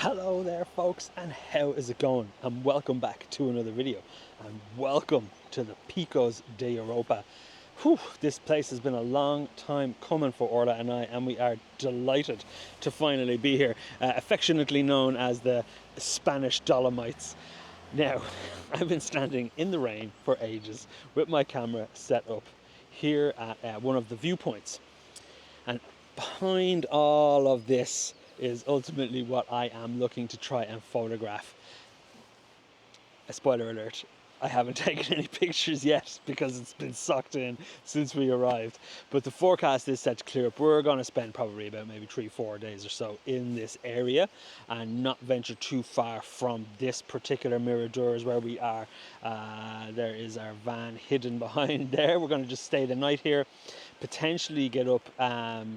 Hello there folks, and how is it going? And welcome back to another video, and welcome to the Picos de Europa. Whew, this place has been a long time coming for Orla and I, and we are delighted to finally be here, affectionately known as the Spanish Dolomites. Now, I've been standing in the rain for ages with my camera set up here at one of the viewpoints, and behind all of this is ultimately what I am looking to try and photograph. A spoiler alert, I haven't taken any pictures yet because it's been sucked in since we arrived, but the forecast is set to clear up. We're going to spend probably about maybe 3-4 days or so in this area and not venture too far from this particular Mirador where we are. There is our van hidden behind there. We're going to just stay the night here, potentially get up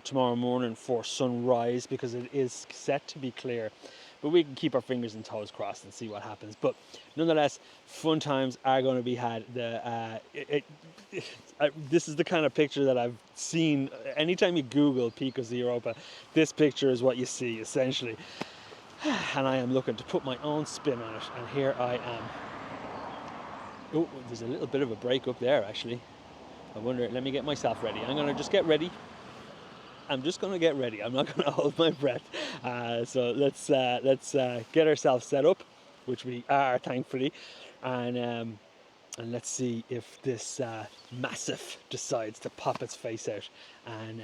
tomorrow morning for sunrise because it is set to be clear, but we can keep our fingers and toes crossed and see what happens. But nonetheless, fun times are going to be had. This is the kind of picture that I've seen anytime you Google Picos de Europa. This picture is what you see essentially, and I am looking to put my own spin on it, and here I am. Oh, there's a little bit of a break up there actually. I wonder, let me get myself ready. I'm going to just get ready. I'm just going to get ready. I'm not going to hold my breath. So let's get ourselves set up, which we are thankfully, and let's see if this massif decides to pop its face out and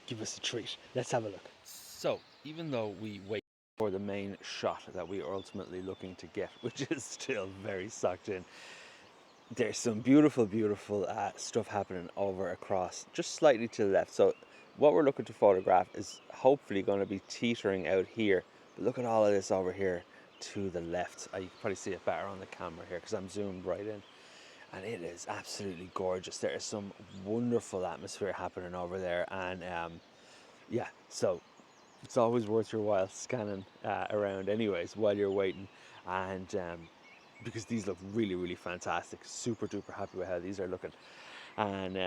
give us a treat. Let's have a look. So even though we wait for the main shot that we are ultimately looking to get, which is still very sucked in, there's some beautiful stuff happening over across just slightly to the left. So what we're looking to photograph is hopefully going to be teetering out here, but look at all of this over here to the left. You can probably see it better on the camera here because I'm zoomed right in, and it is absolutely gorgeous. There is some wonderful atmosphere happening over there, and yeah, so it's always worth your while scanning around anyways while you're waiting, and because these look really fantastic. Super duper happy with how these are looking. And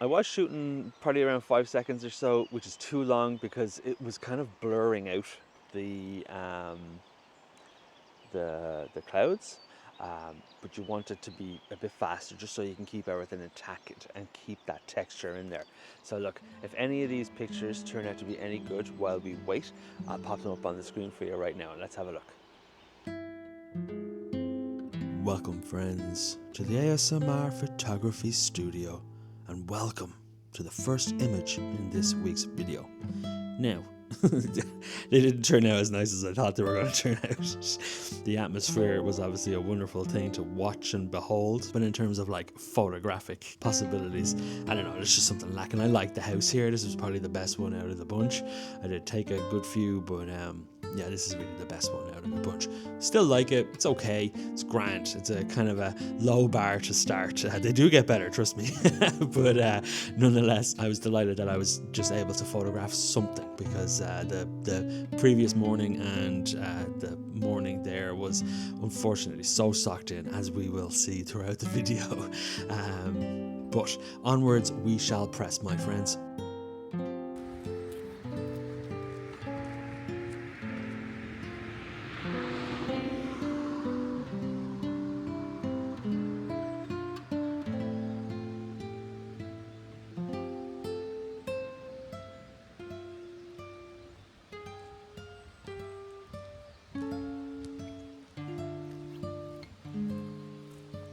I was shooting probably around 5 seconds or so, which is too long because it was kind of blurring out the clouds, but you want it to be a bit faster just so you can keep everything intact and keep that texture in there. So look, if any of these pictures turn out to be any good while we wait, I'll pop them up on the screen for you right now, and let's have a look. Welcome friends to the ASMR Photography Studio, and welcome to the first image in this week's video. Now, they didn't turn out as nice as I thought they were going to turn out. The atmosphere was obviously a wonderful thing to watch and behold, but in terms of like photographic possibilities, I don't know, there's just something lacking. I like the house here. This was probably the best one out of the bunch. I did take a good few, but yeah, this is really the best one out of the bunch. Still like it. It's okay. It's grand. It's a kind of a low bar to start. They do get better, trust me. But nonetheless, I was delighted that I was just able to photograph something, because the previous morning and the morning there was unfortunately so sucked in, as we will see throughout the video. But onwards we shall press, my friends.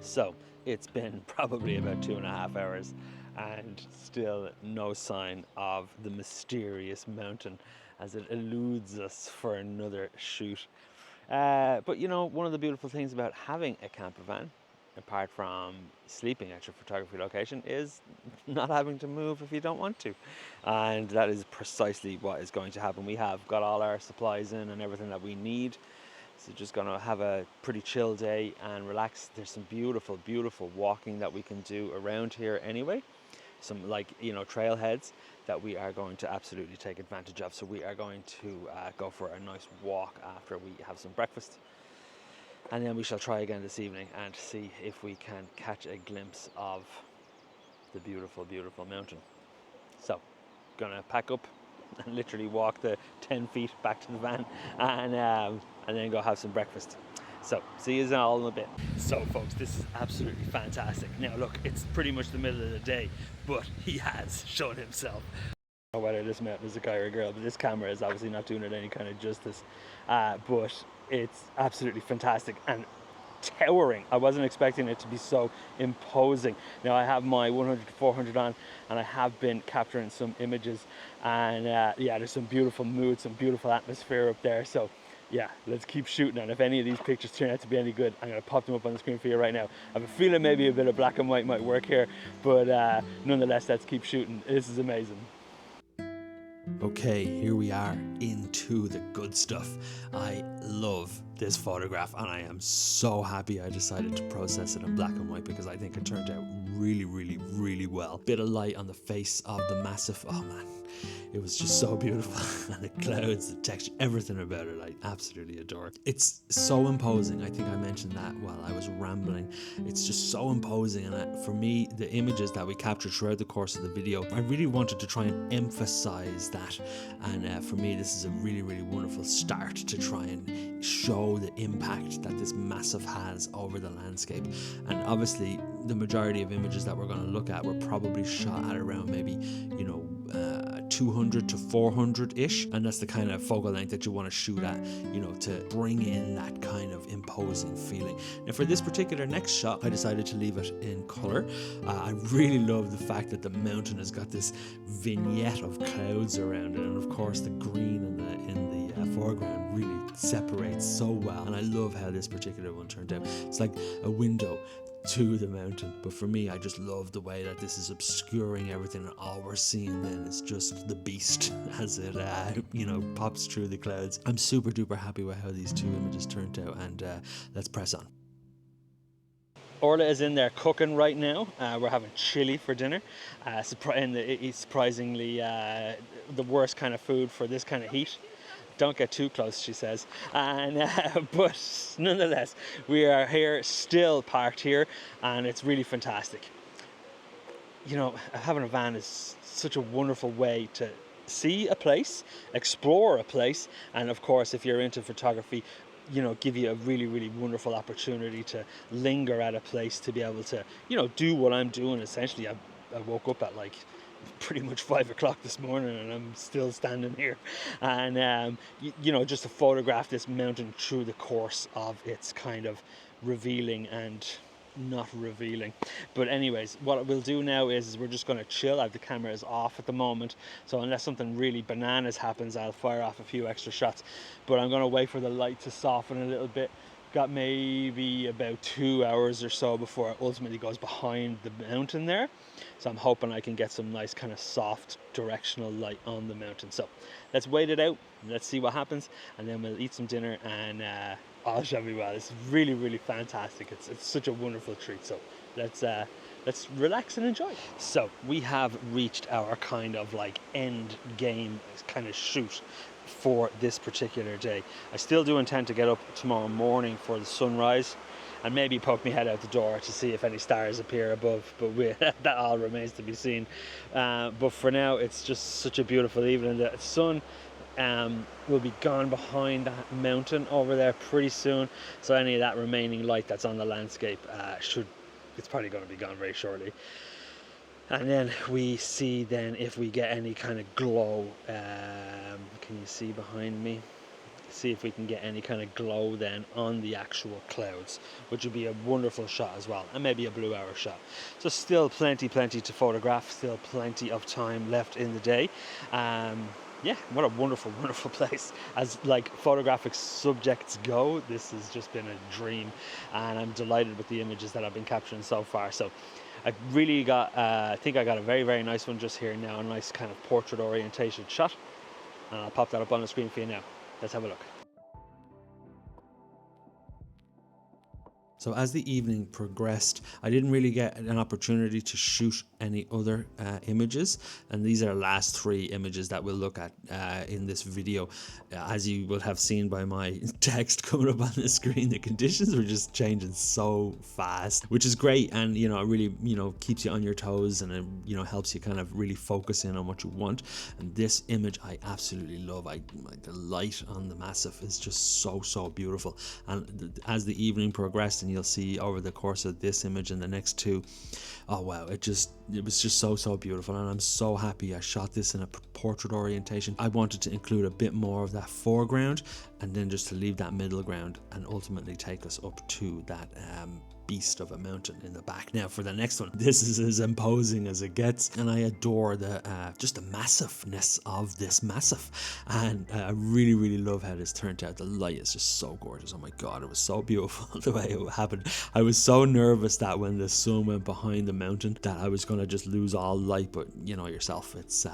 So it's been probably about 2.5 hours and still no sign of the mysterious mountain as it eludes us for another shoot. But you know, one of the beautiful things about having a camper van, apart from sleeping at your photography location, is not having to move if you don't want to. And that is precisely what is going to happen. We have got all our supplies in and everything that we need. So just gonna have a pretty chill day and relax. There's some beautiful walking that we can do around here anyway. Some, like, you know, trailheads that we are going to absolutely take advantage of. So we are going to go for a nice walk after we have some breakfast. And then we shall try again this evening and see if we can catch a glimpse of the beautiful mountain. So, gonna pack up and literally walk the 10 feet back to the van, and then go have some breakfast. So, see you all in a bit. So folks, this is absolutely fantastic. Now look, it's pretty much the middle of the day, but he has shown himself. I don't know whether this mountain is a guy or a girl, but this camera is obviously not doing it any kind of justice. But it's absolutely fantastic and towering. I wasn't expecting it to be so imposing. Now I have my 100-400 on, and I have been capturing some images, and yeah, there's some beautiful mood, some beautiful atmosphere up there. So yeah, let's keep shooting, and if any of these pictures turn out to be any good, I'm going to pop them up on the screen for you right now. I have a feeling maybe a bit of black and white might work here, but nonetheless, let's keep shooting. This is amazing. Okay, here we are into the good stuff. I love this photograph, and I am so happy I decided to process it in black and white, because I think it turned out really well. Bit of light on the face of the massif. Oh man, it was just so beautiful. And the clouds, the texture, everything about it, I absolutely adore. It's so imposing. I think I mentioned that while I was rambling. It's just so imposing, and for me, the images that we captured throughout the course of the video, I really wanted to try and emphasize that. And for me, this is a really wonderful start to try and show the impact that this massif has over the landscape. And obviously, the majority of images that we're going to look at were probably shot at around maybe, 200 to 400-ish, and that's the kind of focal length that you want to shoot at, to bring in that kind of imposing feeling. Now for this particular next shot, I decided to leave it in color. I really love the fact that the mountain has got this vignette of clouds around it, and of course the green in the foreground really separates so well, and I love how this particular one turned out. It's like a window to the mountain, but for me, I just love the way that this is obscuring everything, and all we're seeing then is just the beast as it pops through the clouds. I'm super duper happy with how these two images turned out, and let's press on. Orla is in there cooking right now. We're having chili for dinner. Surprisingly, the worst kind of food for this kind of heat. Don't get too close, she says. And but nonetheless, we are here, still parked here, and it's really fantastic. Having a van is such a wonderful way to see a place, explore a place, and of course, if you're into photography, give you a really wonderful opportunity to linger at a place, to be able to, do what I'm doing. Essentially, I woke up at like pretty much 5 o'clock this morning, and I'm still standing here, and just to photograph this mountain through the course of its kind of revealing and not revealing. But anyways, what we'll do now is we're just going to chill. The camera is off at the moment, so unless something really bananas happens, I'll fire off a few extra shots, but I'm going to wait for the light to soften a little bit. Got maybe about 2 hours or so before it ultimately goes behind the mountain there, so I'm hoping I can get some nice kind of soft directional light on the mountain. So let's wait it out, let's see what happens, and then we'll eat some dinner, and all shall be well. It's really fantastic. It's such a wonderful treat. So let's relax and enjoy. So we have reached our kind of like end game kind of shoot for this particular day. I still do intend to get up tomorrow morning for the sunrise, and maybe poke my head out the door to see if any stars appear above, but that all remains to be seen. But for now, it's just such a beautiful evening. The sun will be gone behind that mountain over there pretty soon, so any of that remaining light that's on the landscape it's probably going to be gone very shortly. And then we see then if we get any kind of glow. Can you see behind me? See if we can get any kind of glow then on the actual clouds, which would be a wonderful shot as well, and maybe a blue hour shot. So still plenty to photograph, still plenty of time left in the day. Yeah, what a wonderful place. As like photographic subjects go, this has just been a dream, and I'm delighted with the images that I've been capturing so far. So I really got, I think I got a very nice one just here now, a nice kind of portrait orientation shot, and I'll pop that up on the screen for you now. Let's have a look. So as the evening progressed, I didn't really get an opportunity to shoot any other images, and these are the last 3 images that we'll look at in this video. As you will have seen by my text coming up on the screen, the conditions were just changing so fast, which is great, and it really keeps you on your toes, and it helps you kind of really focus in on what you want. And this image I absolutely love. The light on the massif is just so beautiful, and as the evening progressed, and you'll see over the course of this image and the next 2, oh wow, it was just so beautiful, and I'm so happy I shot this in a portrait orientation. I wanted to include a bit more of that foreground, and then just to leave that middle ground, and ultimately take us up to that beast of a mountain in the back. Now for the next one, this is as imposing as it gets, and I adore just the massiveness of this massif, and I really love how this turned out. The light is just so gorgeous. Oh my god, it was so beautiful the way it happened. I was so nervous that when the sun went behind the mountain that I was going to just lose all light, but you know yourself, it's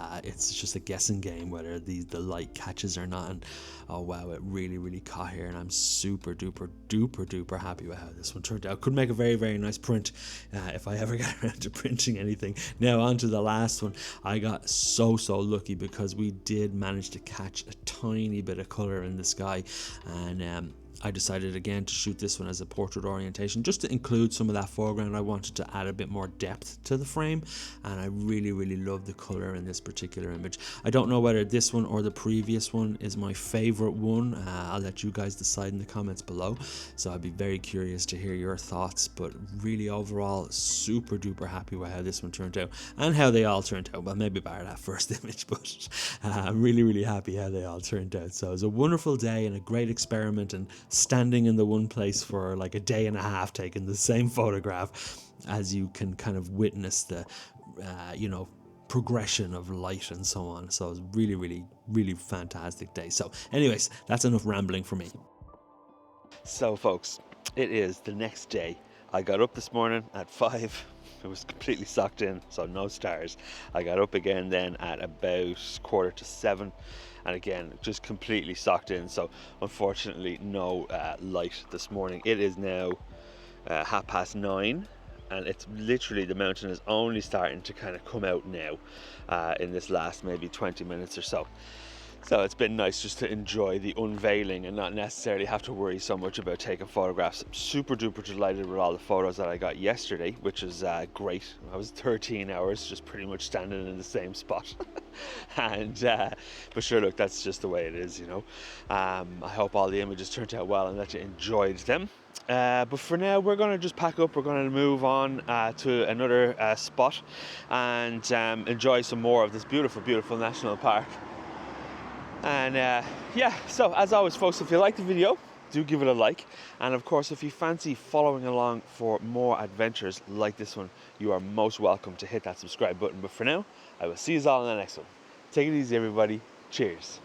just a guessing game whether the light catches or not. And oh wow, it really caught here, and I'm super duper happy with how this one turned out. Could make a very nice print if I ever get around to printing anything. Now on to the last one. I got so lucky because we did manage to catch a tiny bit of color in the sky, and I decided again to shoot this one as a portrait orientation, just to include some of that foreground. I wanted to add a bit more depth to the frame, and I really love the color in this particular image. I don't know whether this one or the previous one is my favorite one. I'll let you guys decide in the comments below, so I'd be very curious to hear your thoughts. But really overall, super duper happy with how this one turned out, and how they all turned out. Well, maybe bar that first image, but I'm really happy how they all turned out. So it was a wonderful day and a great experiment, and standing in the one place for like a day and a half taking the same photograph, as you can kind of witness the progression of light and so on. So it was really fantastic day. So anyways, that's enough rambling for me. So folks, it is the next day. I got up this morning at 5. It was completely socked in, so no stars. I got up again then at about 6:45, and again just completely socked in, so unfortunately no light this morning. It is now 9:30, and it's literally, the mountain is only starting to kind of come out now in this last maybe 20 minutes or so. So it's been nice just to enjoy the unveiling and not necessarily have to worry so much about taking photographs. I'm super duper delighted with all the photos that I got yesterday, which is great. I was 13 hours just pretty much standing in the same spot. And but sure, look, that's just the way it is, you know. I hope all the images turned out well and that you enjoyed them. But for now, we're going to just pack up. We're going to move on to another spot and enjoy some more of this beautiful national park. And yeah, so as always folks, if you like the video, do give it a like, and of course if you fancy following along for more adventures like this one, you are most welcome to hit that subscribe button. But for now, I will see you all in the next one. Take it easy everybody. Cheers.